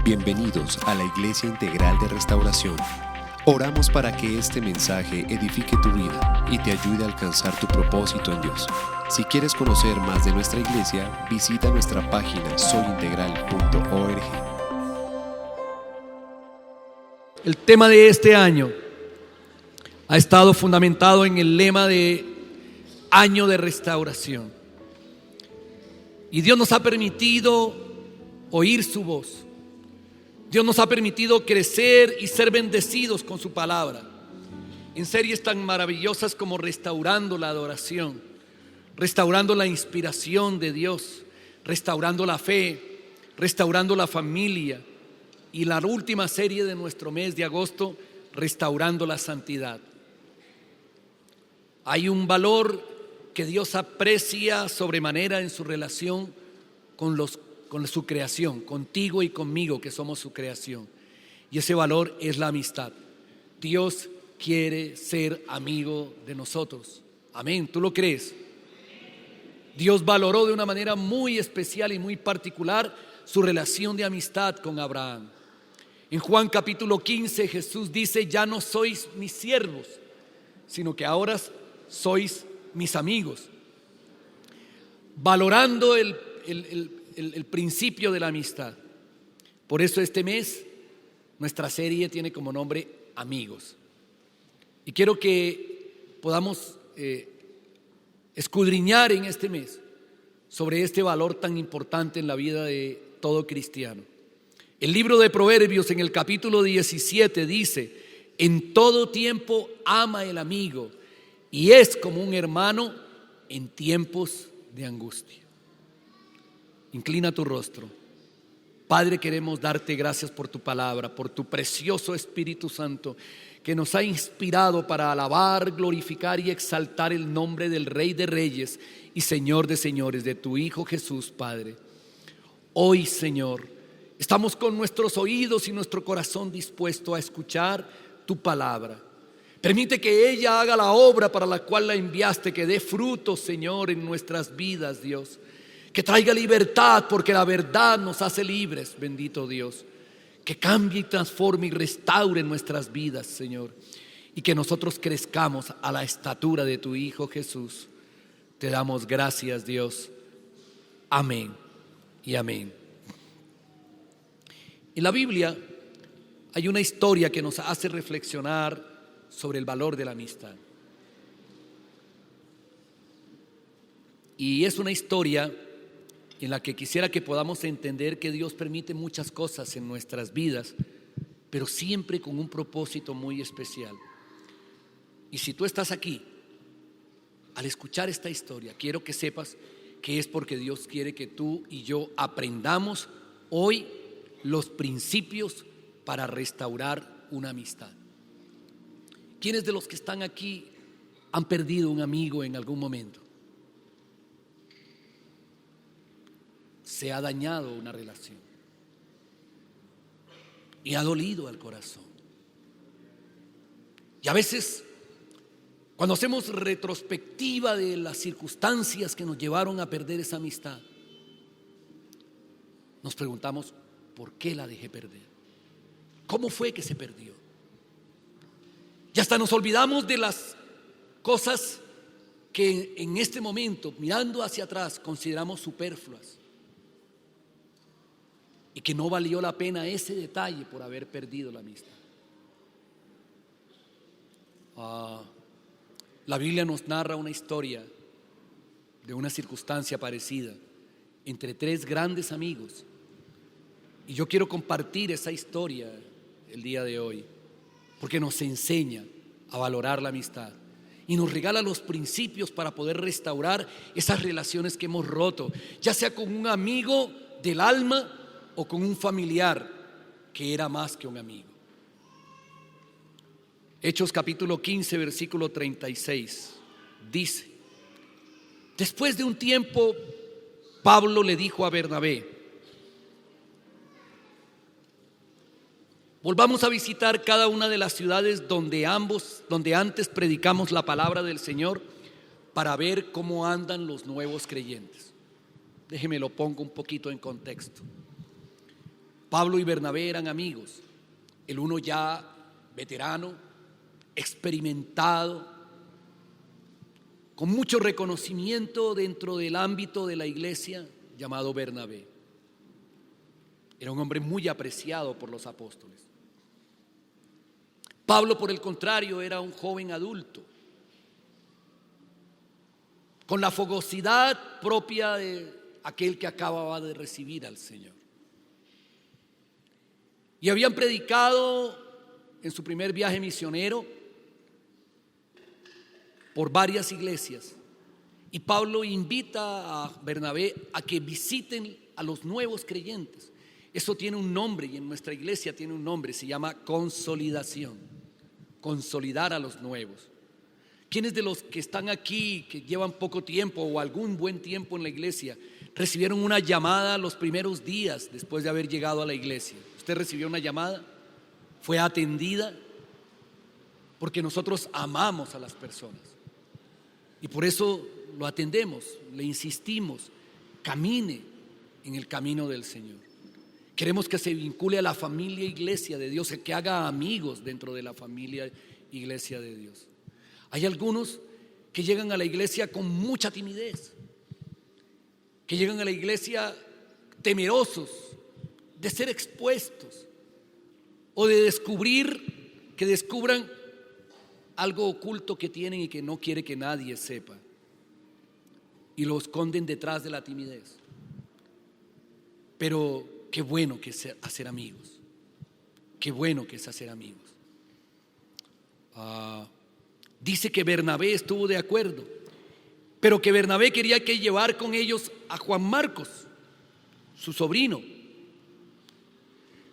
Bienvenidos a la Iglesia Integral de Restauración. Oramos para que este mensaje edifique tu vida y te ayude a alcanzar tu propósito en Dios. Si quieres conocer más de nuestra iglesia, visita nuestra página soyintegral.org. El tema de este año ha estado fundamentado en el lema de año de restauración. Y Dios nos ha permitido oír su voz. Dios nos ha permitido crecer y ser bendecidos con su palabra. En series tan maravillosas como restaurando la adoración, restaurando la inspiración de Dios, restaurando la fe, restaurando la familia. Y la última serie de nuestro mes de agosto, restaurando la santidad. Hay un valor que Dios aprecia sobremanera en su relación con su creación, contigo y conmigo que somos su creación. Y ese valor es la amistad. Dios quiere ser amigo de nosotros. Amén, ¿tú lo crees? Dios valoró de una manera muy especial y muy particular su relación de amistad con Abraham. En Juan capítulo 15 Jesús dice: ya no sois mis siervos, sino que ahora sois mis amigos. Valorando el principio de la amistad. Por eso este mes nuestra serie tiene como nombre Amigos. Y quiero que podamos escudriñar en este mes sobre este valor tan importante en la vida de todo cristiano. El libro de Proverbios en el capítulo 17 dice: en todo tiempo ama el amigo y es como un hermano en tiempos de angustia. Inclina tu rostro. Padre, queremos darte gracias por tu palabra, por tu precioso Espíritu Santo que nos ha inspirado para alabar, glorificar y exaltar el nombre del Rey de Reyes y Señor de Señores, de tu Hijo Jesús, Padre. Hoy, Señor, estamos con nuestros oídos y nuestro corazón dispuesto a escuchar tu palabra. Permite que ella haga la obra para la cual la enviaste, que dé fruto, Señor, en nuestras vidas, Dios. Que traiga libertad, porque la verdad nos hace libres, bendito Dios. Que cambie y transforme y restaure nuestras vidas, Señor. Y que nosotros crezcamos a la estatura de tu Hijo Jesús. Te damos gracias, Dios. Amén y amén. En la Biblia hay una historia que nos hace reflexionar sobre el valor de la amistad. Y es una historia en la que quisiera que podamos entender que Dios permite muchas cosas en nuestras vidas, pero siempre con un propósito muy especial. Y si tú estás aquí, al escuchar esta historia, quiero que sepas que es porque Dios quiere que tú y yo aprendamos hoy los principios para restaurar una amistad. ¿Quiénes de los que están aquí han perdido un amigo en algún momento? Se ha dañado una relación y ha dolido al corazón. Y a veces, cuando hacemos retrospectiva de las circunstancias que nos llevaron a perder esa amistad, nos preguntamos: ¿por qué la dejé perder? ¿Cómo fue que se perdió? Y hasta nos olvidamos de las cosas que en este momento, mirando hacia atrás, consideramos superfluas. Y que no valió la pena ese detalle por haber perdido la amistad. La Biblia nos narra una historia de una circunstancia parecida entre tres grandes amigos. Y yo quiero compartir esa historia el día de hoy, porque nos enseña a valorar la amistad y nos regala los principios para poder restaurar esas relaciones que hemos roto, ya sea con un amigo del alma o con un familiar que era más que un amigo. Hechos capítulo 15 versículo 36 dice: después de un tiempo, Pablo le dijo a Bernabé: volvamos a visitar cada una de las ciudades donde antes predicamos la palabra del Señor, para ver cómo andan los nuevos creyentes. Déjeme lo pongo un poquito en contexto. Pablo y Bernabé eran amigos, el uno ya veterano, experimentado, con mucho reconocimiento dentro del ámbito de la iglesia, llamado Bernabé. Era un hombre muy apreciado por los apóstoles. Pablo, por el contrario, era un joven adulto, con la fogosidad propia de aquel que acababa de recibir al Señor. Y habían predicado en su primer viaje misionero por varias iglesias. Y Pablo invita a Bernabé a que visiten a los nuevos creyentes. Eso tiene un nombre, y en nuestra iglesia tiene un nombre, se llama consolidación. Consolidar a los nuevos. ¿Quiénes de los que están aquí, que llevan poco tiempo o algún buen tiempo en la iglesia, recibieron una llamada los primeros días después de haber llegado a la iglesia? ¿Usted recibió una llamada? ¿Fue atendida? Porque nosotros amamos a las personas y por eso lo atendemos, le insistimos, camine en el camino del Señor. Queremos que se vincule a la familia iglesia de Dios, que haga amigos dentro de la familia iglesia de Dios. Hay algunos que llegan a la iglesia con mucha timidez, que llegan a la iglesia temerosos de ser expuestos o de descubran algo oculto que tienen y que no quiere que nadie sepa, y lo esconden detrás de la timidez. Pero qué bueno que es hacer amigos, qué bueno que es hacer amigos. Dice que Bernabé estuvo de acuerdo, pero que Bernabé quería que llevar con ellos a Juan Marcos, su sobrino.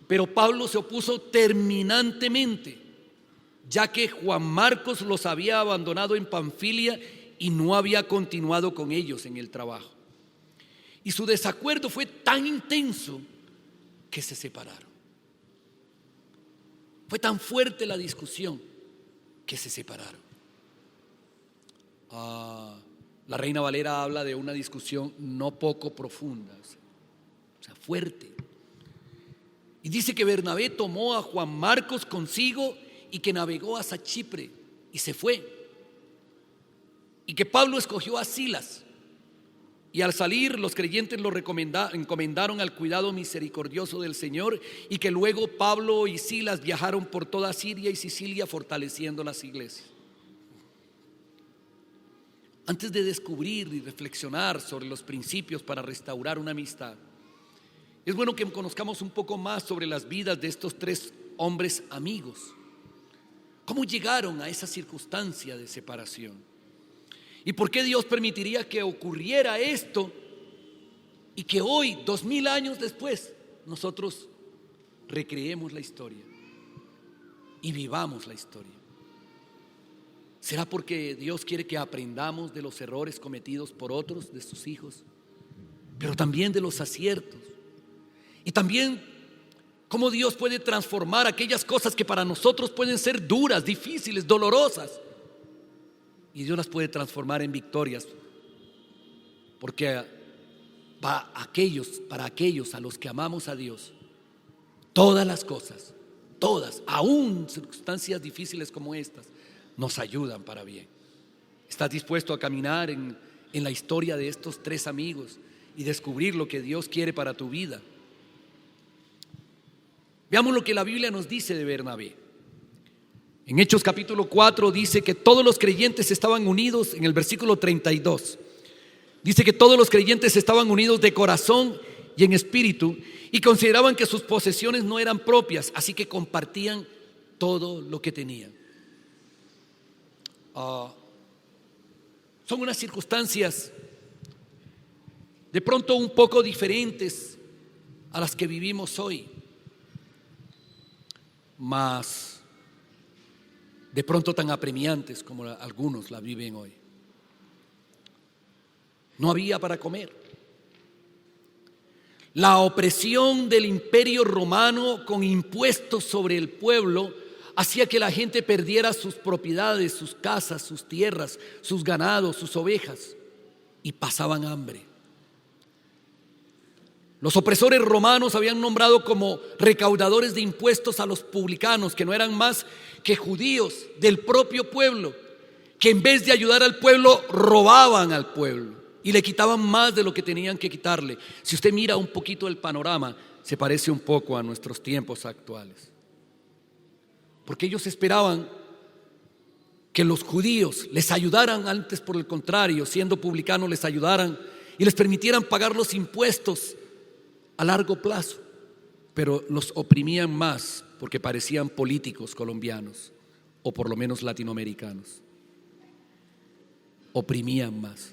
Pero Pablo se opuso terminantemente, ya que Juan Marcos los había abandonado en Panfilia y no había continuado con ellos en el trabajo. Y su desacuerdo fue tan intenso que se separaron. Fue tan fuerte la discusión que se separaron. La Reina Valera habla de una discusión no poco profunda, o sea, fuerte. Y dice que Bernabé tomó a Juan Marcos consigo y que navegó hasta Chipre y se fue. Y que Pablo escogió a Silas. Y al salir los creyentes lo encomendaron al cuidado misericordioso del Señor, y que luego Pablo y Silas viajaron por toda Siria y Sicilia fortaleciendo las iglesias. Antes de descubrir y reflexionar sobre los principios para restaurar una amistad, es bueno que conozcamos un poco más sobre las vidas de estos tres hombres amigos. ¿Cómo llegaron a esa circunstancia de separación? ¿Y por qué Dios permitiría que ocurriera esto y que hoy, 2000 años después, nosotros recreemos la historia y vivamos la historia? ¿Será porque Dios quiere que aprendamos de los errores cometidos por otros de sus hijos, pero también de los aciertos? Y también cómo Dios puede transformar aquellas cosas que para nosotros pueden ser duras, difíciles, dolorosas, y Dios las puede transformar en victorias, porque para aquellos a los que amamos a Dios, todas las cosas, todas, aún circunstancias difíciles como estas, nos ayudan para bien. ¿Estás dispuesto a caminar en la historia de estos tres amigos y descubrir lo que Dios quiere para tu vida? Veamos lo que la Biblia nos dice de Bernabé. En Hechos capítulo 4 dice que todos los creyentes estaban unidos. En el versículo 32 dice que todos los creyentes estaban unidos de corazón y en espíritu, y consideraban que sus posesiones no eran propias, así que compartían todo lo que tenían. Son unas circunstancias de pronto un poco diferentes a las que vivimos hoy, mas de pronto tan apremiantes como algunos la viven hoy. No había para comer. La opresión del imperio romano con impuestos sobre el pueblo hacía que la gente perdiera sus propiedades, sus casas, sus tierras, sus ganados, sus ovejas, y pasaban hambre. Los opresores romanos habían nombrado como recaudadores de impuestos a los publicanos, que no eran más que judíos del propio pueblo, que en vez de ayudar al pueblo, robaban al pueblo y le quitaban más de lo que tenían que quitarle. Si usted mira un poquito el panorama, se parece un poco a nuestros tiempos actuales. Porque ellos esperaban que los judíos les ayudaran, antes por el contrario, siendo publicanos, les ayudaran y les permitieran pagar los impuestos a largo plazo, pero los oprimían más porque parecían políticos colombianos o por lo menos latinoamericanos. Oprimían más.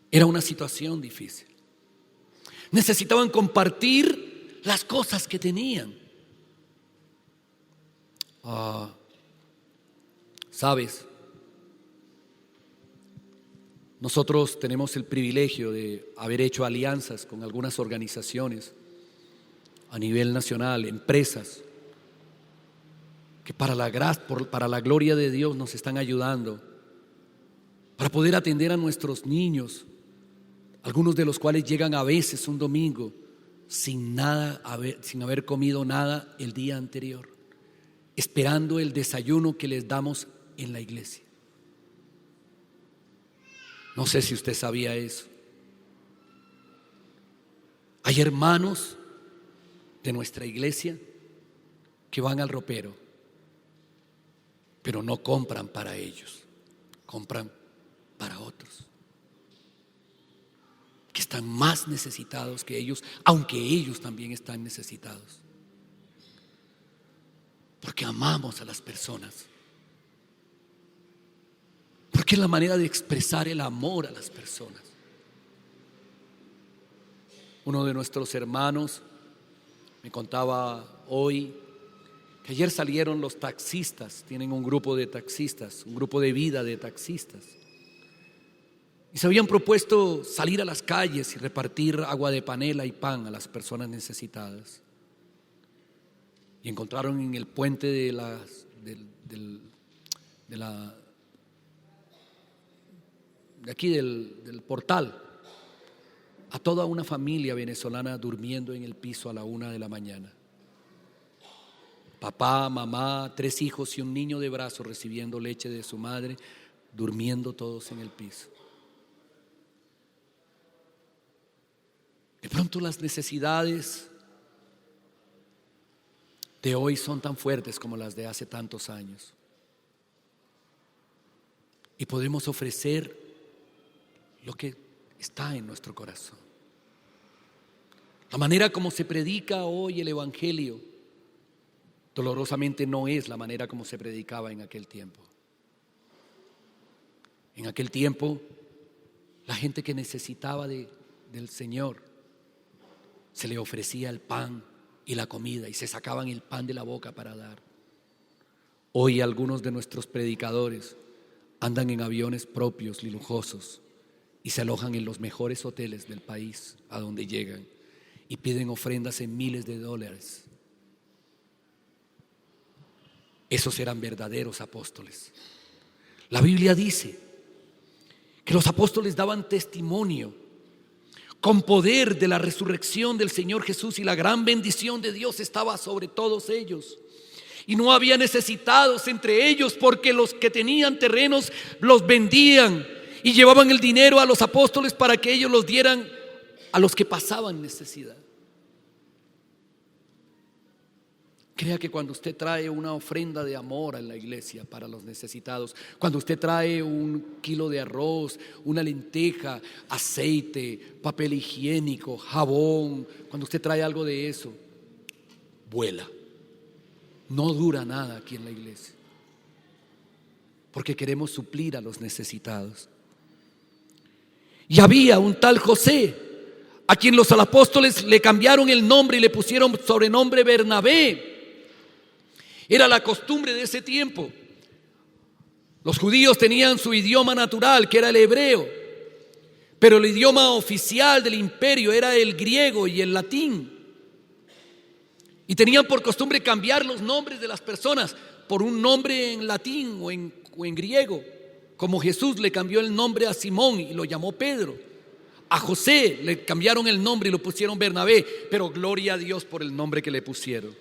Era una situación difícil. Necesitaban compartir las cosas que tenían. ¿Sabes? Nosotros tenemos el privilegio de haber hecho alianzas con algunas organizaciones a nivel nacional, empresas, que para la gloria de Dios nos están ayudando para poder atender a nuestros niños, algunos de los cuales llegan a veces un domingo sin haber comido nada el día anterior, esperando el desayuno que les damos en la iglesia. No sé si usted sabía eso. Hay hermanos de nuestra iglesia que van al ropero, pero no compran para ellos, compran para otros que están más necesitados que ellos, aunque ellos también están necesitados. Porque amamos a las personas. Porque es la manera de expresar el amor a las personas. Uno de nuestros hermanos me contaba hoy que ayer salieron los taxistas, tienen un grupo de taxistas, un grupo de vida de taxistas, y se habían propuesto salir a las calles y repartir agua de panela y pan a las personas necesitadas. Y encontraron en el puente del portal a toda una familia venezolana durmiendo en el piso a la 1 de la mañana. Papá, mamá, 3 hijos y un niño de brazos recibiendo leche de su madre, durmiendo todos en el piso. De pronto las necesidades de hoy son tan fuertes como las de hace tantos años. Y podemos ofrecer lo que está en nuestro corazón. La manera como se predica hoy el evangelio dolorosamente no es la manera como se predicaba en aquel tiempo. En aquel tiempo la gente que necesitaba del Señor se le ofrecía el pan y la comida y se sacaban el pan de la boca para dar. Hoy algunos de nuestros predicadores andan en aviones propios y lujosos y se alojan en los mejores hoteles del país a donde llegan y piden ofrendas en miles de dólares. Esos eran verdaderos apóstoles. La Biblia dice que los apóstoles daban testimonio con poder de la resurrección del Señor Jesús, y la gran bendición de Dios estaba sobre todos ellos. Y no había necesitados entre ellos, porque los que tenían terrenos los vendían y llevaban el dinero a los apóstoles para que ellos los dieran a los que pasaban necesidad. Crea que cuando usted trae una ofrenda de amor a la iglesia para los necesitados, cuando usted trae 1 kilo de arroz, una lenteja, aceite, papel higiénico, jabón, cuando usted trae algo de eso, vuela. No dura nada aquí en la iglesia, porque queremos suplir a los necesitados. Y había un tal José, a quien los apóstoles le cambiaron el nombre y le pusieron sobrenombre Bernabé. Era la costumbre de ese tiempo. Los judíos tenían su idioma natural, que era el hebreo, pero el idioma oficial del imperio era el griego y el latín. Y tenían por costumbre cambiar los nombres de las personas por un nombre en latín o en griego, como Jesús le cambió el nombre a Simón y lo llamó Pedro. A José le cambiaron el nombre y lo pusieron Bernabé, pero gloria a Dios por el nombre que le pusieron,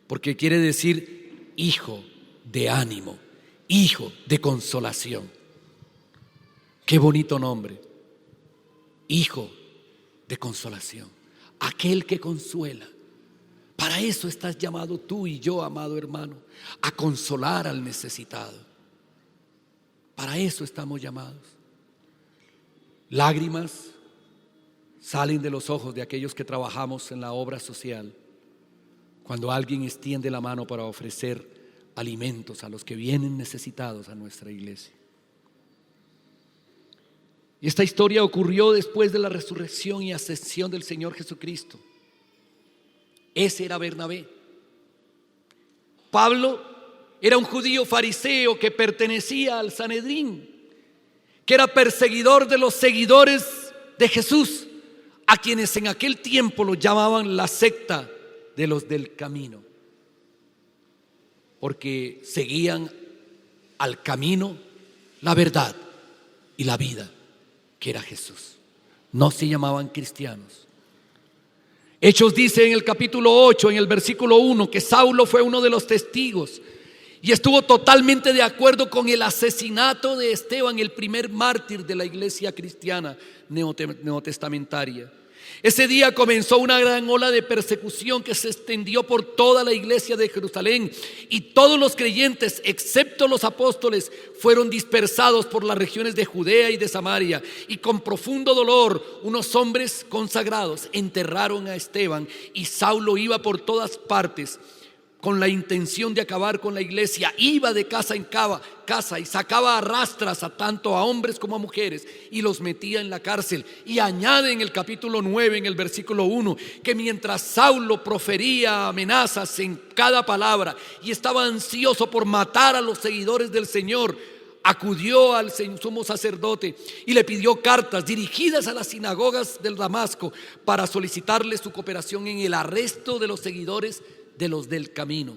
porque quiere decir hijo de ánimo, hijo de consolación. Qué bonito nombre, hijo de consolación, aquel que consuela. Para eso estás llamado tú y yo, amado hermano, a consolar al necesitado. Para eso estamos llamados. Lágrimas salen de los ojos de aquellos que trabajamos en la obra social cuando alguien extiende la mano para ofrecer alimentos a los que vienen necesitados a nuestra iglesia. Y esta historia ocurrió después de la resurrección y ascensión del Señor Jesucristo. Ese era Bernabé. Pablo era un judío fariseo que pertenecía al Sanedrín, que era perseguidor de los seguidores de Jesús, a quienes en aquel tiempo lo llamaban la secta de los del camino, porque seguían al camino, la verdad y la vida, que era Jesús. No se llamaban cristianos. Hechos dice en el capítulo 8, en el versículo 1, que Saulo fue uno de los testigos y estuvo totalmente de acuerdo con el asesinato de Esteban, el primer mártir de la iglesia cristiana neotestamentaria. Ese día comenzó una gran ola de persecución que se extendió por toda la iglesia de Jerusalén, y todos los creyentes, excepto los apóstoles, fueron dispersados por las regiones de Judea y de Samaria. Y con profundo dolor, unos hombres consagrados enterraron a Esteban, y Saulo iba por todas partes con la intención de acabar con la iglesia. Iba de casa en casa y sacaba a rastras a tanto a hombres como a mujeres y los metía en la cárcel. Y añade en el capítulo 9, en el versículo 1, que mientras Saulo profería amenazas en cada palabra y estaba ansioso por matar a los seguidores del Señor, acudió al sumo sacerdote y le pidió cartas dirigidas a las sinagogas del Damasco para solicitarle su cooperación en el arresto de los seguidores de los del camino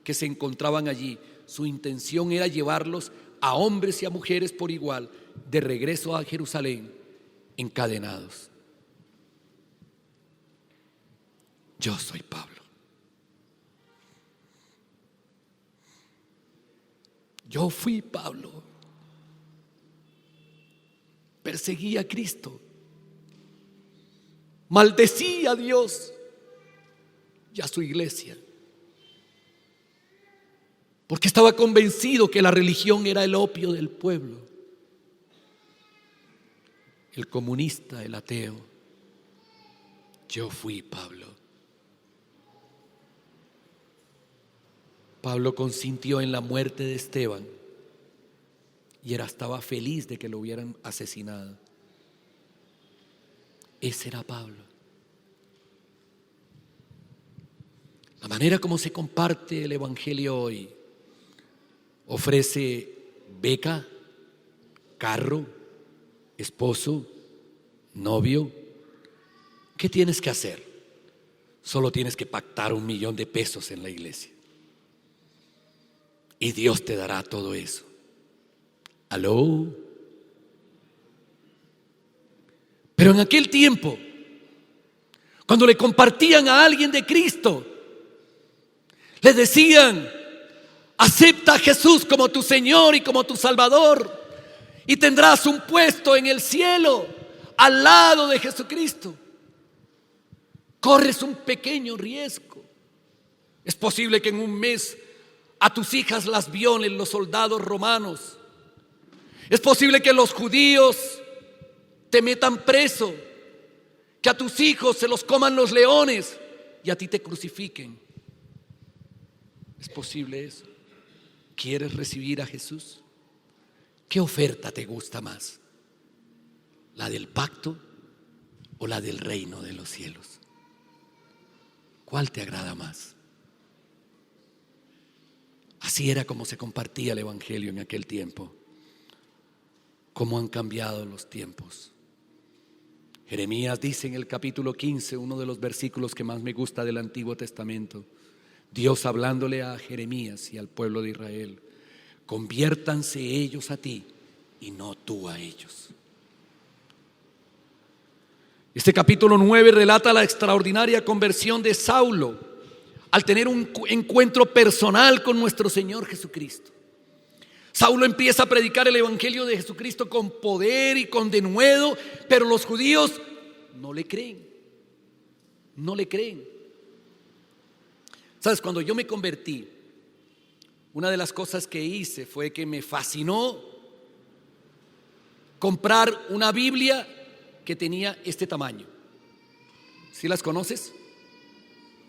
que se encontraban allí. Su intención era llevarlos a hombres y a mujeres por igual de regreso a Jerusalén encadenados. Yo soy Pablo. Yo fui Pablo. Perseguí a Cristo. Maldecí a Dios y a su iglesia, porque estaba convencido que la religión era el opio del pueblo. El comunista, el ateo. Yo fui Pablo. Pablo consintió en la muerte de Esteban y estaba feliz de que lo hubieran asesinado. Ese era Pablo. La manera como se comparte el evangelio hoy ofrece beca, carro, esposo, novio. ¿Qué tienes que hacer? Solo tienes que pactar $1,000,000 en la iglesia y Dios te dará todo eso. ¿Aló? Pero en aquel tiempo, cuando le compartían a alguien de Cristo, le decían: acepta a Jesús como tu Señor y como tu Salvador, y tendrás un puesto en el cielo al lado de Jesucristo. Corres un pequeño riesgo. Es posible que en un mes a tus hijas las violen los soldados romanos. Es posible que los judíos te metan preso, que a tus hijos se los coman los leones y a ti te crucifiquen. ¿Es posible eso? ¿Quieres recibir a Jesús? ¿Qué oferta te gusta más? ¿La del pacto o la del reino de los cielos? ¿Cuál te agrada más? Así era como se compartía el evangelio en aquel tiempo. ¿Cómo han cambiado los tiempos? Jeremías dice en el capítulo 15, uno de los versículos que más me gusta del Antiguo Testamento, Dios hablándole a Jeremías y al pueblo de Israel: conviértanse ellos a ti y no tú a ellos. Este capítulo 9 relata la extraordinaria conversión de Saulo al tener un encuentro personal con nuestro Señor Jesucristo. Saulo empieza a predicar el evangelio de Jesucristo con poder y con denuedo, pero los judíos no le creen. No le creen. ¿Sabes? Cuando yo me convertí, una de las cosas que hice fue que me fascinó comprar una Biblia que tenía este tamaño. ¿Sí las conoces?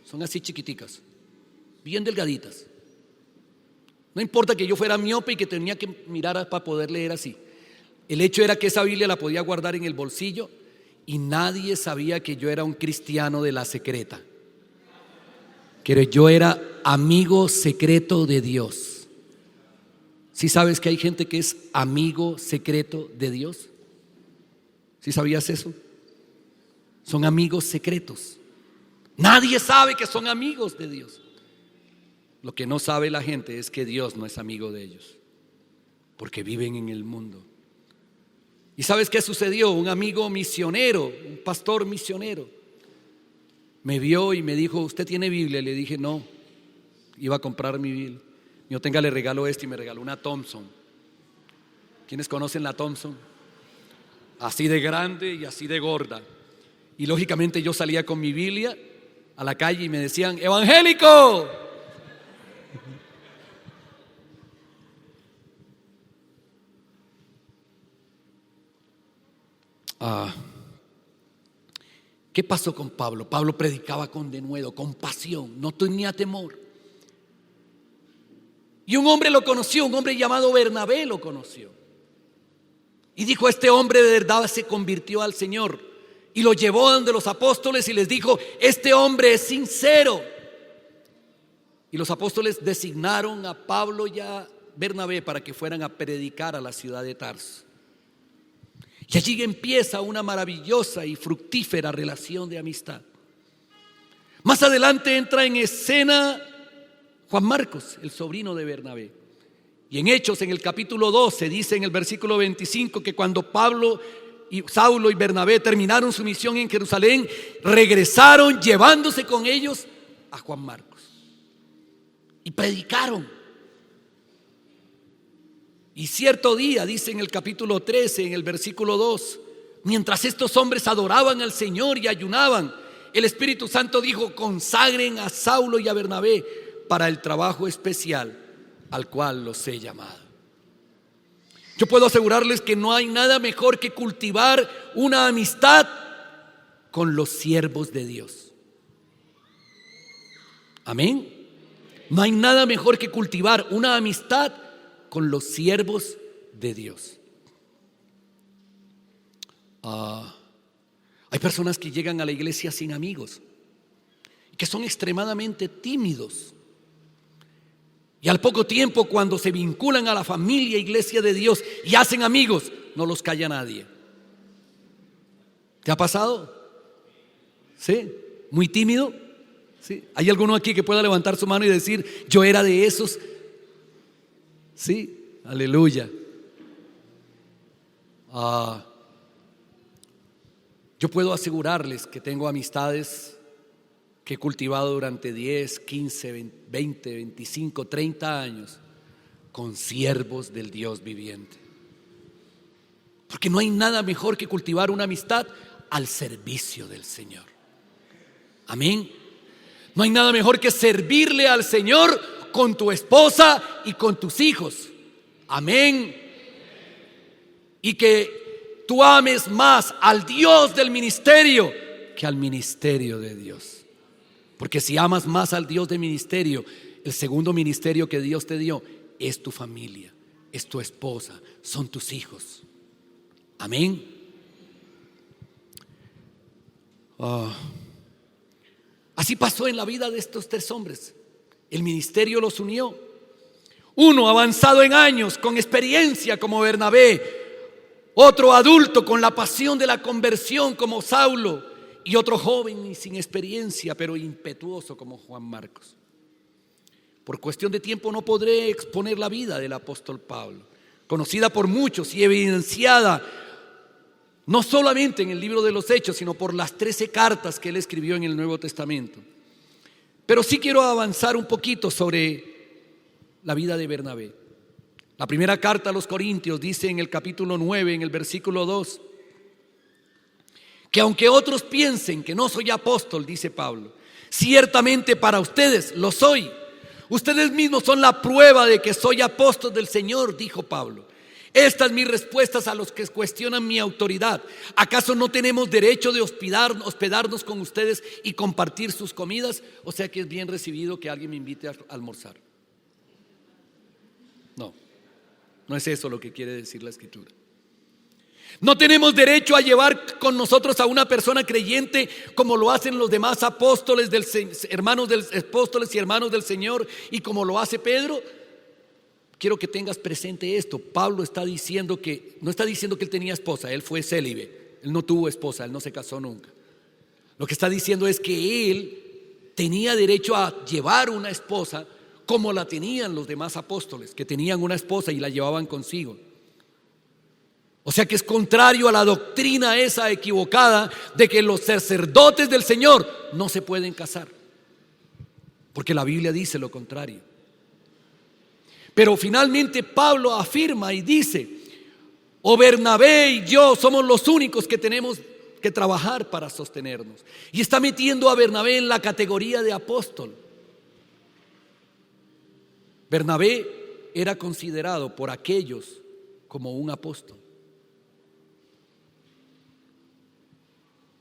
Son así chiquiticas, bien delgaditas. No importa que yo fuera miope y que tenía que mirar para poder leer así. El hecho era que esa Biblia la podía guardar en el bolsillo y nadie sabía que yo era un cristiano de la secreta. Que yo era amigo secreto de Dios. ¿Sí sabes que hay gente que es amigo secreto de Dios? ¿Sí sabías eso? Son amigos secretos. Nadie sabe que son amigos de Dios. Lo que no sabe la gente es que Dios no es amigo de ellos, porque viven en el mundo. ¿Y sabes qué sucedió? Un amigo misionero, un pastor misionero, me vio y me dijo: ¿usted tiene Biblia? Le dije: no, iba a comprar mi Biblia. Yo tenga, le regalo y me regaló una Thompson. ¿Quiénes conocen la Thompson? Así de grande y así de gorda. Y lógicamente yo salía con mi Biblia a la calle y me decían: ¡evangélico! ¿Qué pasó con Pablo? Pablo predicaba con denuedo, con pasión, no tenía temor. Y un hombre lo conoció, un hombre llamado Bernabé lo conoció. Y dijo: este hombre de verdad se convirtió al Señor. Y lo llevó donde los apóstoles y les dijo: este hombre es sincero. Y los apóstoles designaron a Pablo y a Bernabé para que fueran a predicar a la ciudad de Tarso. Y allí empieza una maravillosa y fructífera relación de amistad. Más adelante entra en escena Juan Marcos, el sobrino de Bernabé. Y en Hechos, en el capítulo 12, dice en el versículo 25 que cuando Pablo y Saulo y Bernabé terminaron su misión en Jerusalén, regresaron llevándose con ellos a Juan Marcos. Y predicaron. Y cierto día, dice en el capítulo 13, en el versículo 2, mientras estos hombres adoraban al Señor y ayunaban, el Espíritu Santo dijo: consagren a Saulo y a Bernabé para el trabajo especial al cual los he llamado. Yo puedo asegurarles que no hay nada mejor que cultivar una amistad con los siervos de Dios. Amén. No hay nada mejor que cultivar una amistad con los siervos de Dios. Hay personas que llegan a la iglesia sin amigos, que son extremadamente tímidos. Y al poco tiempo, cuando se vinculan a la familia, iglesia de Dios y hacen amigos, no los calla nadie. ¿Te ha pasado? ¿Sí? ¿Muy tímido? ¿Sí? ¿Hay alguno aquí que pueda levantar su mano y decir: yo era de esos? Sí, aleluya. Yo puedo asegurarles que tengo amistades que he cultivado durante 10, 15, 20, 25, 30 años con siervos del Dios viviente. Porque no hay nada mejor que cultivar una amistad al servicio del Señor. Amén. No hay nada mejor que servirle al Señor con tu esposa y con tus hijos. Amén. Y que tú ames más al Dios del ministerio que al ministerio de Dios. Porque si amas más al Dios del ministerio, el segundo ministerio que Dios te dio es tu familia, es tu esposa, son tus hijos. Amén. Así pasó en la vida de estos tres hombres. El ministerio los unió. Uno avanzado en años, con experiencia como Bernabé. Otro adulto con la pasión de la conversión como Saulo. Y otro joven y sin experiencia, pero impetuoso como Juan Marcos. Por cuestión de tiempo no podré exponer la vida del apóstol Pablo, conocida por muchos y evidenciada No solamente en el libro de los Hechos, sino por las 13 cartas que él escribió en el Nuevo Testamento. Pero sí quiero avanzar un poquito sobre la vida de Bernabé. La primera carta a los Corintios dice en el capítulo 9, en el versículo 2, que aunque otros piensen que no soy apóstol, dice Pablo, ciertamente para ustedes lo soy. Ustedes mismos son la prueba de que soy apóstol del Señor, dijo Pablo. Esta es mi respuesta a los que cuestionan mi autoridad. ¿Acaso no tenemos derecho de hospedarnos con ustedes y compartir sus comidas? O sea que es bien recibido que alguien me invite a almorzar. No es eso lo que quiere decir la Escritura. No tenemos derecho a llevar con nosotros a una persona creyente como lo hacen los demás apóstoles, apóstoles y hermanos del Señor, y como lo hace Pedro. Quiero que tengas presente esto. Pablo está diciendo que, no está diciendo que él tenía esposa, él fue célibe, él no tuvo esposa, él no se casó nunca. Lo que está diciendo es que él tenía derecho a llevar una esposa como la tenían los demás apóstoles, que tenían una esposa y la llevaban consigo. O sea que es contrario a la doctrina esa equivocada de que los sacerdotes del Señor no se pueden casar, porque la Biblia dice lo contrario. Pero finalmente Pablo afirma y dice: o Bernabé y yo somos los únicos que tenemos que trabajar para sostenernos. Y está metiendo a Bernabé en la categoría de apóstol. Bernabé era considerado por aquellos como un apóstol.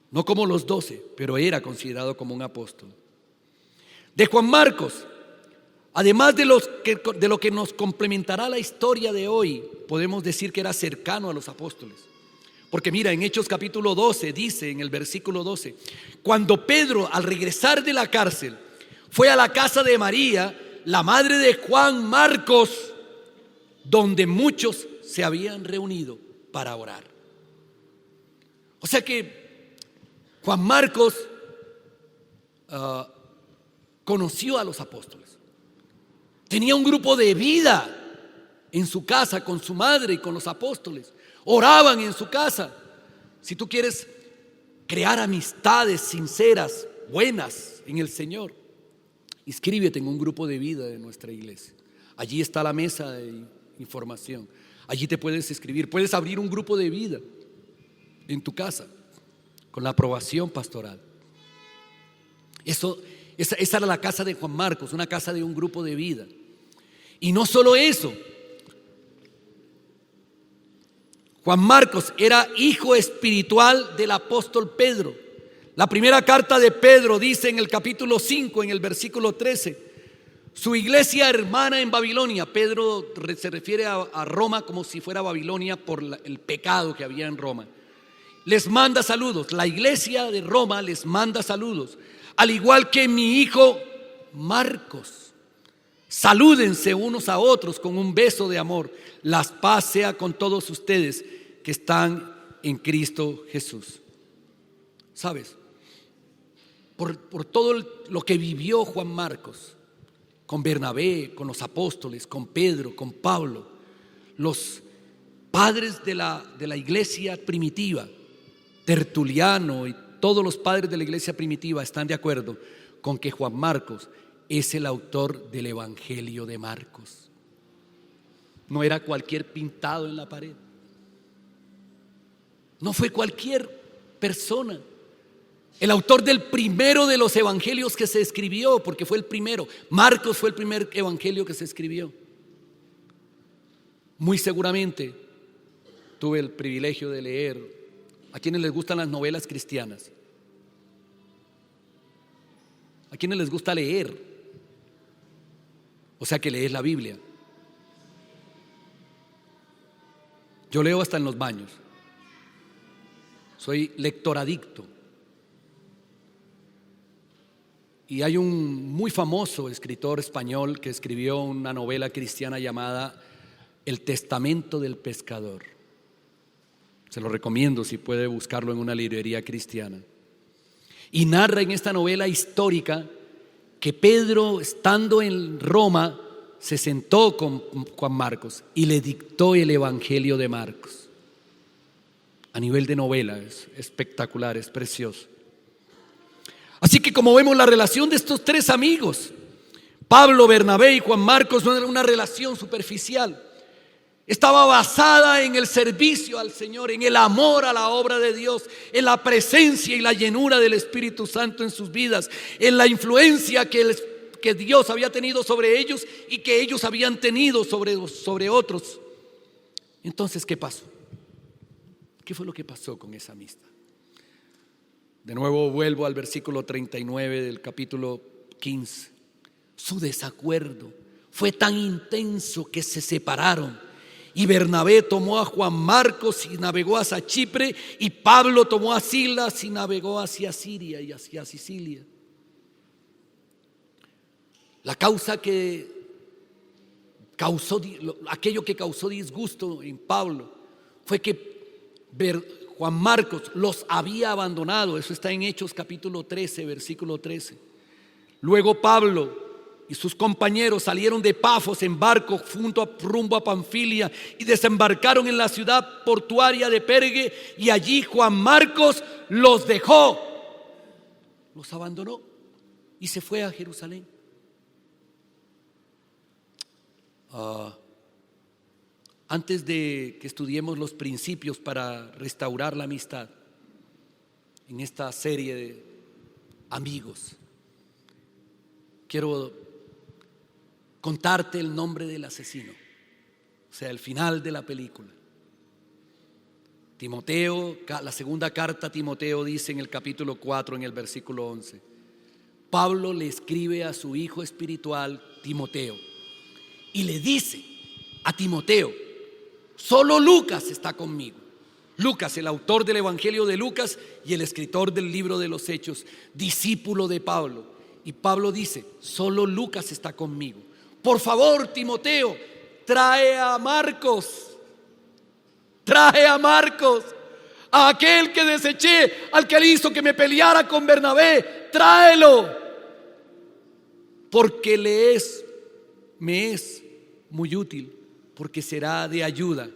No como los 12, pero era considerado como un apóstol. De Juan Marcos, además de lo que nos complementará la historia de hoy, podemos decir que era cercano a los apóstoles. Porque mira, en Hechos capítulo 12 dice en el versículo 12, cuando Pedro al regresar de la cárcel fue a la casa de María, la madre de Juan Marcos, donde muchos se habían reunido para orar. O sea que Juan Marcos conoció a los apóstoles. Tenía un grupo de vida en su casa con su madre y con los apóstoles. Oraban en su casa. Si tú quieres crear amistades sinceras, buenas en el Señor, inscríbete en un grupo de vida de nuestra iglesia. Allí está la mesa de información. Allí te puedes inscribir. Puedes abrir un grupo de vida en tu casa con la aprobación pastoral. Esa era la casa de Juan Marcos, una casa de un grupo de vida. Y no solo eso, Juan Marcos era hijo espiritual del apóstol Pedro. La primera carta de Pedro dice en el capítulo 5, en el versículo 13, su iglesia hermana en Babilonia. Pedro se refiere a Roma como si fuera Babilonia por el pecado que había en Roma. Les manda saludos. La iglesia de Roma les manda saludos, al igual que mi hijo Marcos. Salúdense unos a otros con un beso de amor. La paz sea con todos ustedes que están en Cristo Jesús. ¿Sabes? Por todo lo que vivió Juan Marcos con Bernabé, con los apóstoles, con Pedro, con Pablo, los padres de la iglesia primitiva, Tertuliano y todos los padres de la iglesia primitiva están de acuerdo con que Juan Marcos es el autor del Evangelio de Marcos. No era cualquier pintado en la pared. No fue cualquier persona. El autor del primero de los evangelios que se escribió, porque fue el primero. Marcos fue el primer evangelio que se escribió. Muy seguramente tuve el privilegio de leer. ¿A quienes les gustan las novelas cristianas? ¿A quienes les gusta leer? O sea que lees la Biblia. Yo leo hasta en los baños. Soy lectoradicto. Y hay un muy famoso escritor español que escribió una novela cristiana llamada El Testamento del Pescador. Se lo recomiendo si puede buscarlo en una librería cristiana. Y narra en esta novela histórica que Pedro, estando en Roma, se sentó con Juan Marcos y le dictó el Evangelio de Marcos. A nivel de novela es espectacular, es precioso. Así que como vemos, la relación de estos tres amigos, Pablo, Bernabé y Juan Marcos, no era una relación superficial. Estaba basada en el servicio al Señor, en el amor a la obra de Dios, en la presencia y la llenura del Espíritu Santo en sus vidas, en la influencia que Dios había tenido sobre ellos y que ellos habían tenido sobre otros. Entonces, ¿qué pasó? ¿Qué fue lo que pasó con esa amistad? De nuevo vuelvo al versículo 39 del capítulo 15. Su desacuerdo fue tan intenso que se separaron. Y Bernabé tomó a Juan Marcos y navegó hacia Chipre, y Pablo tomó a Silas y navegó hacia Siria y hacia Sicilia. La causa que causó, aquello que causó disgusto en Pablo fue que Juan Marcos los había abandonado. Eso está en Hechos capítulo 13, versículo 13. Luego Pablo y sus compañeros salieron de Pafos en barco rumbo a Panfilia y desembarcaron en la ciudad portuaria de Perge, y allí Juan Marcos los dejó, los abandonó y se fue a Jerusalén. Antes de que estudiemos los principios para restaurar la amistad en esta serie de amigos, quiero contarte el nombre del asesino, o sea, el final de la película. Timoteo, la segunda carta a Timoteo dice en el capítulo 4, en el versículo 11, Pablo le escribe a su hijo espiritual Timoteo y le dice a Timoteo: solo Lucas está conmigo. Lucas, el autor del Evangelio de Lucas y el escritor del libro de los Hechos, discípulo de Pablo. Y Pablo dice: solo Lucas está conmigo. Por favor, Timoteo, trae a Marcos, a aquel que deseché, al que hizo que me peleara con Bernabé, tráelo, porque me es muy útil, porque será de ayuda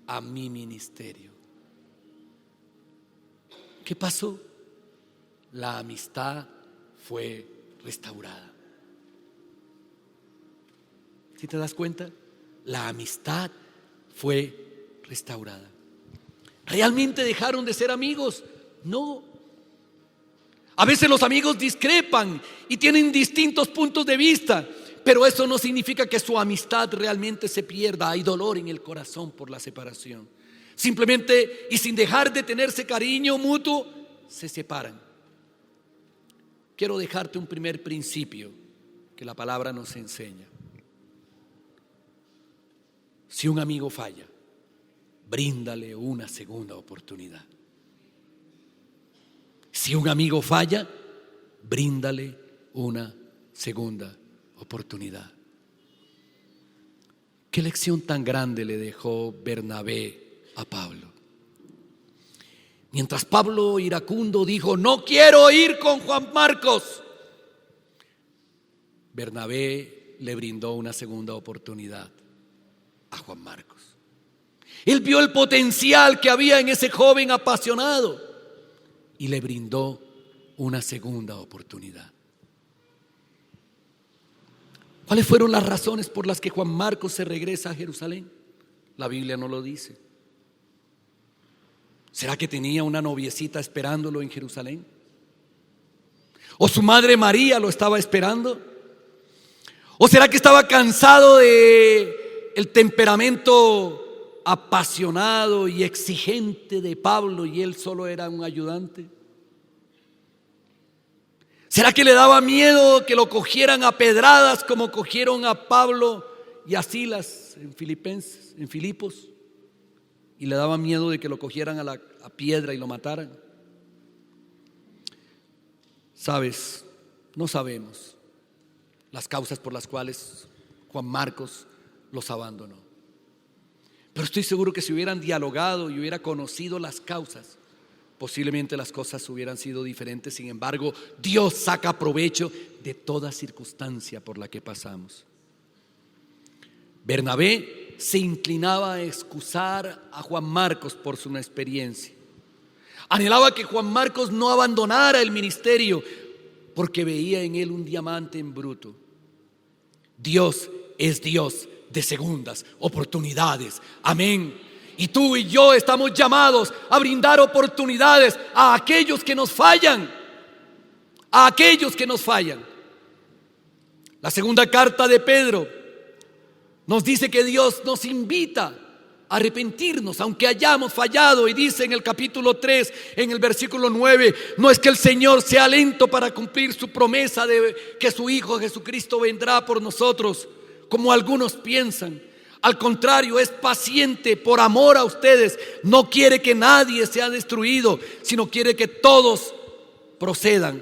a mi ministerio. ¿Qué pasó? La amistad fue restaurada. ¿Sí te das cuenta? La amistad fue restaurada. ¿Realmente dejaron de ser amigos? No. A veces los amigos discrepan y tienen distintos puntos de vista, pero eso no significa que su amistad realmente se pierda. Hay dolor en el corazón por la separación. Simplemente, y sin dejar de tenerse cariño mutuo, se separan. Quiero dejarte un primer principio que la palabra nos enseña. Si un amigo falla, bríndale una segunda oportunidad. Si un amigo falla, bríndale una segunda oportunidad. ¿Qué lección tan grande le dejó Bernabé a Pablo? Mientras Pablo, iracundo, dijo: no quiero ir con Juan Marcos, Bernabé le brindó una segunda oportunidad a Juan Marcos. Él vio el potencial que había en ese joven apasionado y le brindó una segunda oportunidad. ¿Cuáles fueron las razones por las que Juan Marcos se regresa a Jerusalén? La Biblia no lo dice. ¿Será que tenía una noviecita esperándolo en Jerusalén? ¿O su madre María lo estaba esperando? ¿O será que estaba cansado de el temperamento apasionado y exigente de Pablo y él solo era un ayudante? ¿Será que le daba miedo que lo cogieran a pedradas como cogieron a Pablo y a Silas en Filipos? Y le daba miedo de que lo cogieran a piedra y lo mataran. Sabes, no sabemos las causas por las cuales Juan Marcos los abandonó. Pero estoy seguro que si hubieran dialogado y hubiera conocido las causas, posiblemente las cosas hubieran sido diferentes. Sin embargo, Dios saca provecho de toda circunstancia por la que pasamos. Bernabé se inclinaba a excusar a Juan Marcos por su inexperiencia. Anhelaba que Juan Marcos no abandonara el ministerio porque veía en él un diamante en bruto. Dios es Dios de segundas oportunidades. Amén. Y tú y yo estamos llamados a brindar oportunidades a aquellos que nos fallan. A aquellos que nos fallan. La segunda carta de Pedro nos dice que Dios nos invita a arrepentirnos aunque hayamos fallado, y dice en el capítulo 3, en el versículo 9: no es que el Señor sea lento para cumplir su promesa de que su Hijo Jesucristo vendrá por nosotros, como algunos piensan. Al contrario, es paciente por amor a ustedes. No quiere que nadie sea destruido, sino quiere que todos procedan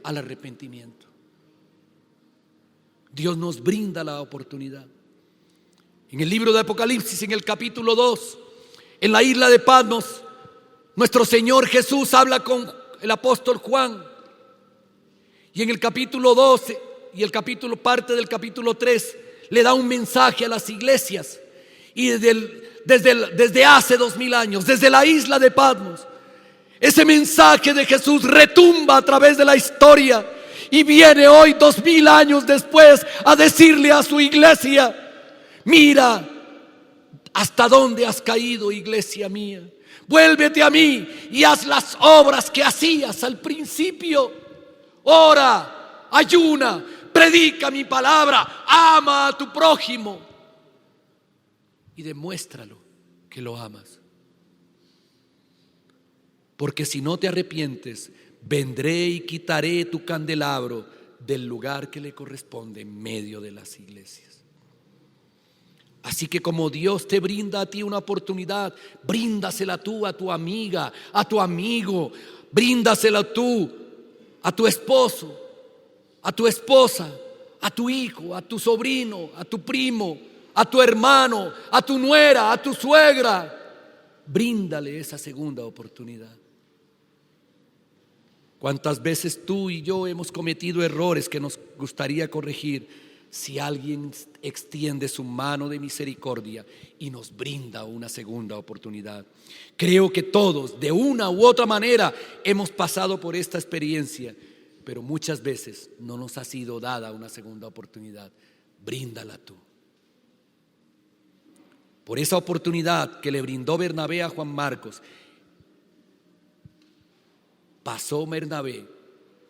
al arrepentimiento. Dios nos brinda la oportunidad. En el libro de Apocalipsis, en el capítulo 2, en la isla de Patmos, nuestro Señor Jesús habla con el apóstol Juan. Y en el capítulo 12 y parte del capítulo 3, le da un mensaje a las iglesias. Y desde hace 2000 años, desde la isla de Patmos, ese mensaje de Jesús retumba a través de la historia. Y viene hoy 2000 años después a decirle a su iglesia: mira hasta dónde has caído, iglesia mía. Vuélvete a mí y haz las obras que hacías al principio. Ora, ayuna, predica mi palabra, ama a tu prójimo y demuéstralo que lo amas. Porque si no te arrepientes, vendré y quitaré tu candelabro del lugar que le corresponde en medio de las iglesias. Así que como Dios te brinda a ti una oportunidad, bríndasela tú a tu amiga, a tu amigo, bríndasela tú a tu esposo, a tu esposa, a tu hijo, a tu sobrino, a tu primo, a tu hermano, a tu nuera, a tu suegra. Bríndale esa segunda oportunidad. ¿Cuántas veces tú y yo hemos cometido errores que nos gustaría corregir? Si alguien extiende su mano de misericordia y nos brinda una segunda oportunidad. Creo que todos, de una u otra manera, hemos pasado por esta experiencia, pero muchas veces no nos ha sido dada una segunda oportunidad. Bríndala tú. Por esa oportunidad que le brindó Bernabé a Juan Marcos, pasó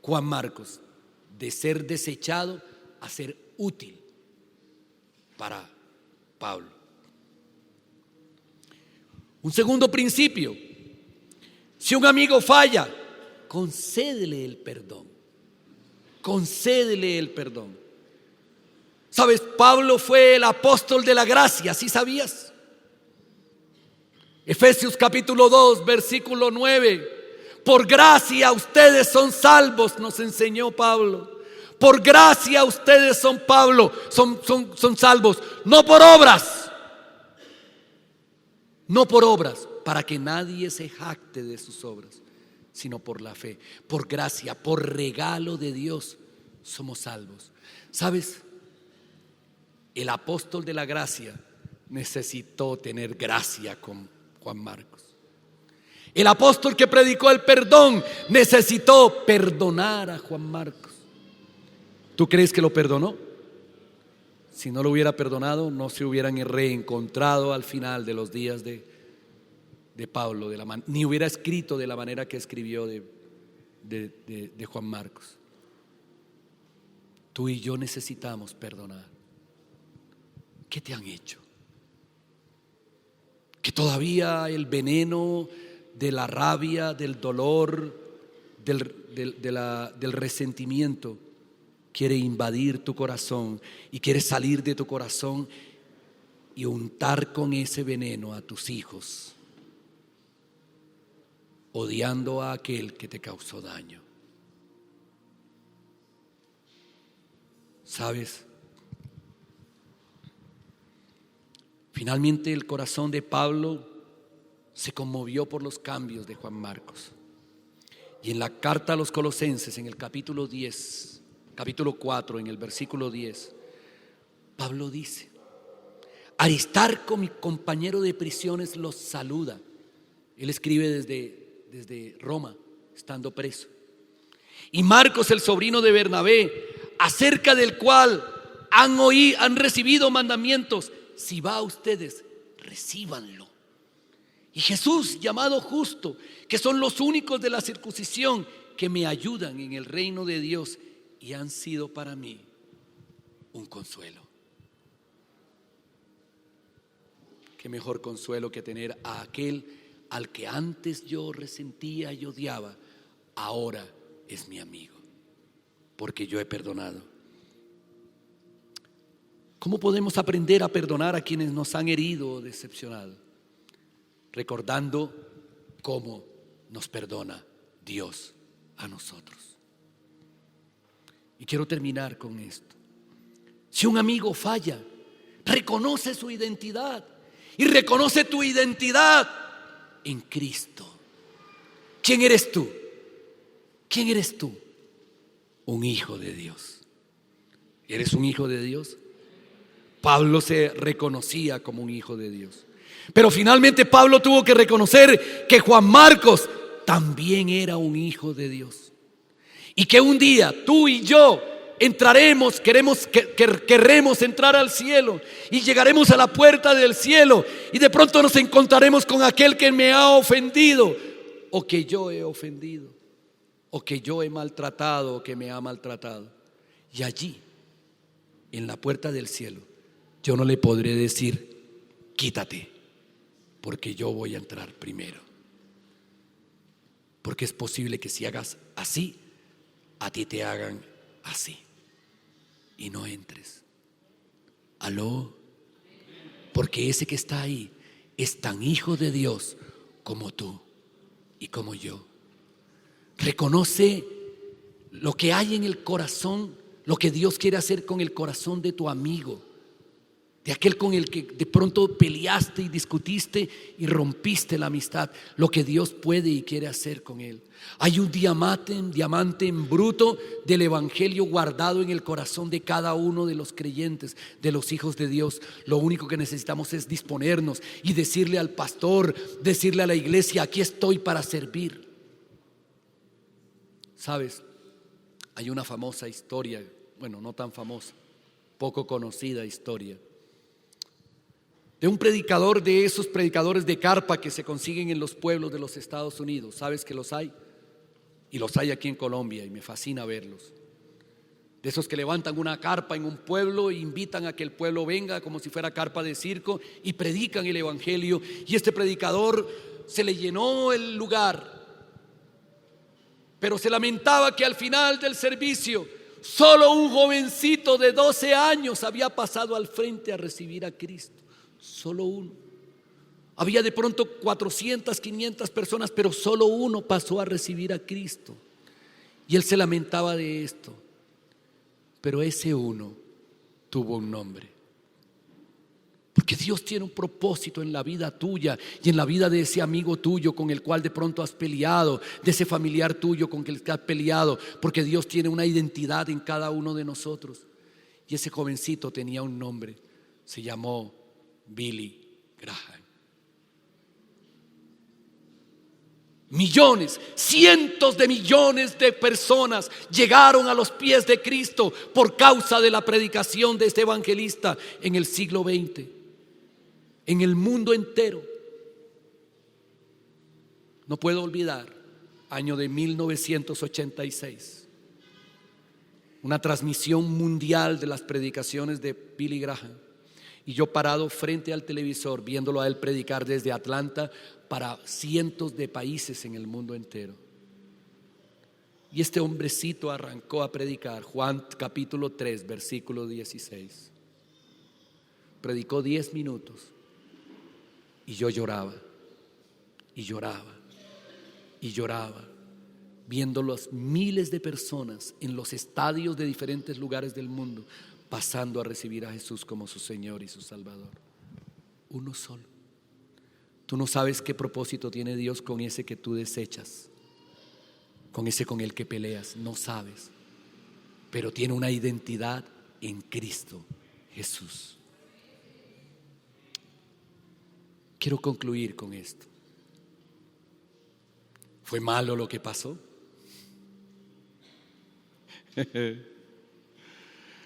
Juan Marcos, de ser desechado a ser útil para Pablo. Un segundo principio: si un amigo falla, concédele el perdón. Concédele el perdón. ¿Sabes? Pablo fue el apóstol de la gracia, ¿sí sabías? Efesios capítulo 2, versículo 9: por gracia ustedes son salvos, nos enseñó Pablo. Por gracia ustedes son salvos, no por obras. No por obras, para que nadie se jacte de sus obras, sino por la fe. Por gracia, por regalo de Dios somos salvos. ¿Sabes? El apóstol de la gracia necesitó tener gracia con Juan Marcos. El apóstol que predicó el perdón necesitó perdonar a Juan Marcos. ¿Tú crees que lo perdonó? Si no lo hubiera perdonado, no se hubieran reencontrado al final de los días de Pablo, ni hubiera escrito de la manera que escribió de Juan Marcos. Tú y yo necesitamos perdonar. ¿Qué te han hecho? Que todavía el veneno de la rabia, del dolor, del resentimiento quiere invadir tu corazón y quiere salir de tu corazón y untar con ese veneno a tus hijos, odiando a aquel que te causó daño. ¿Sabes? Finalmente el corazón de Pablo se conmovió por los cambios de Juan Marcos. Y en la carta a los Colosenses, en el capítulo 4, en el versículo 10, Pablo dice: Aristarco, mi compañero de prisiones, los saluda. Él escribe desde Roma, estando preso. Y Marcos, el sobrino de Bernabé, acerca del cual han recibido mandamientos. Si va a ustedes, recíbanlo. Y Jesús, llamado Justo, que son los únicos de la circuncisión que me ayudan en el reino de Dios y han sido para mí un consuelo. Qué mejor consuelo que tener a aquel al que antes yo resentía y odiaba, ahora es mi amigo, porque yo he perdonado. ¿Cómo podemos aprender a perdonar a quienes nos han herido o decepcionado? Recordando cómo nos perdona Dios a nosotros. Y quiero terminar con esto. Si un amigo falla, reconoce su identidad y reconoce tu identidad en Cristo. ¿Quién eres tú? ¿Quién eres tú? Un hijo de Dios. ¿Eres un hijo de Dios? Pablo se reconocía como un hijo de Dios. Pero finalmente Pablo tuvo que reconocer que Juan Marcos también era un hijo de Dios. Y que un día tú y yo entraremos, querremos entrar al cielo y llegaremos a la puerta del cielo y de pronto nos encontraremos con aquel que me ha ofendido o que yo he ofendido o que yo he maltratado o que me ha maltratado. Y allí, en la puerta del cielo, yo no le podré decir: quítate, porque yo voy a entrar primero. Porque es posible que si hagas así, a ti te hagan así y no entres. ¿Aló? Porque ese que está ahí es tan hijo de Dios como tú y como yo. Reconoce lo que hay en el corazón, lo que Dios quiere hacer con el corazón de tu amigo, de aquel con el que de pronto peleaste y discutiste y rompiste la amistad, lo que Dios puede y quiere hacer con él. Hay un diamante en bruto del evangelio guardado en el corazón de cada uno de los creyentes, de los hijos de Dios. Lo único que necesitamos es disponernos y decirle al pastor, decirle a la iglesia: aquí estoy para servir. ¿Sabes? Hay una famosa historia, bueno, no tan famosa, poco conocida historia, de un predicador, de esos predicadores de carpa que se consiguen en los pueblos de los Estados Unidos. ¿Sabes que los hay? Y los hay aquí en Colombia y me fascina verlos. De esos que levantan una carpa en un pueblo e invitan a que el pueblo venga como si fuera carpa de circo y predican el evangelio. Y este predicador se le llenó el lugar, pero se lamentaba que al final del servicio solo un jovencito de 12 años había pasado al frente a recibir a Cristo. Solo uno. Había de pronto 400, 500 personas, pero solo uno pasó a recibir a Cristo. Y él se lamentaba de esto. Pero ese uno tuvo un nombre. Porque Dios tiene un propósito en la vida tuya y en la vida de ese amigo tuyo con el cual de pronto has peleado, de ese familiar tuyo con el que has peleado, porque Dios tiene una identidad en cada uno de nosotros. Y ese jovencito tenía un nombre, se llamó Billy Graham. Millones, cientos de millones de personas llegaron a los pies de Cristo por causa de la predicación de este evangelista en el siglo XX, en el mundo entero. No puedo olvidar, año de 1986, una transmisión mundial de las predicaciones de Billy Graham. Y yo parado frente al televisor viéndolo a él predicar desde Atlanta para cientos de países en el mundo entero. Y este hombrecito arrancó a predicar Juan capítulo 3 versículo 16. Predicó 10 minutos y yo lloraba y lloraba y lloraba viendo los miles de personas en los estadios de diferentes lugares del mundo pasando a recibir a Jesús como su Señor y su Salvador. Uno solo. Tú no sabes qué propósito tiene Dios con ese que tú desechas, con ese con el que peleas, no sabes, pero tiene una identidad en Cristo Jesús. quiero concluir con esto. ¿Fue malo lo que pasó?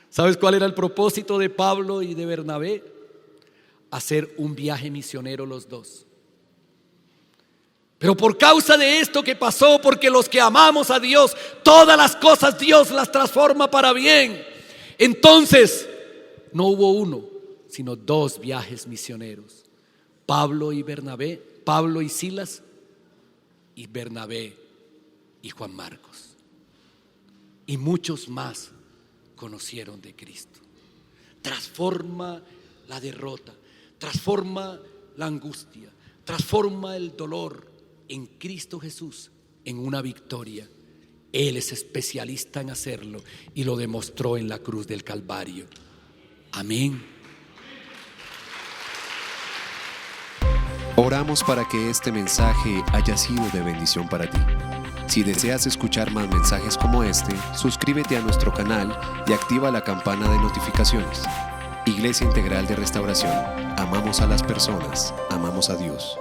¿Sabes cuál era el propósito de Pablo y de Bernabé? Hacer un viaje misionero los dos. Pero por causa de esto que pasó, porque los que amamos a Dios, todas las cosas Dios las transforma para bien. Entonces, no hubo uno, sino dos viajes misioneros. Pablo y Bernabé, Pablo y Silas, y Bernabé y Juan Marcos. Y muchos más conocieron de Cristo. Transforma la derrota, transforma la angustia, transforma el dolor en Cristo Jesús en una victoria. Él es especialista en hacerlo y lo demostró en la cruz del Calvario. Amén. Oramos para que este mensaje haya sido de bendición para ti. Si deseas escuchar más mensajes como este, suscríbete a nuestro canal y activa la campana de notificaciones. Iglesia Integral de Restauración. Amamos a las personas, amamos a Dios.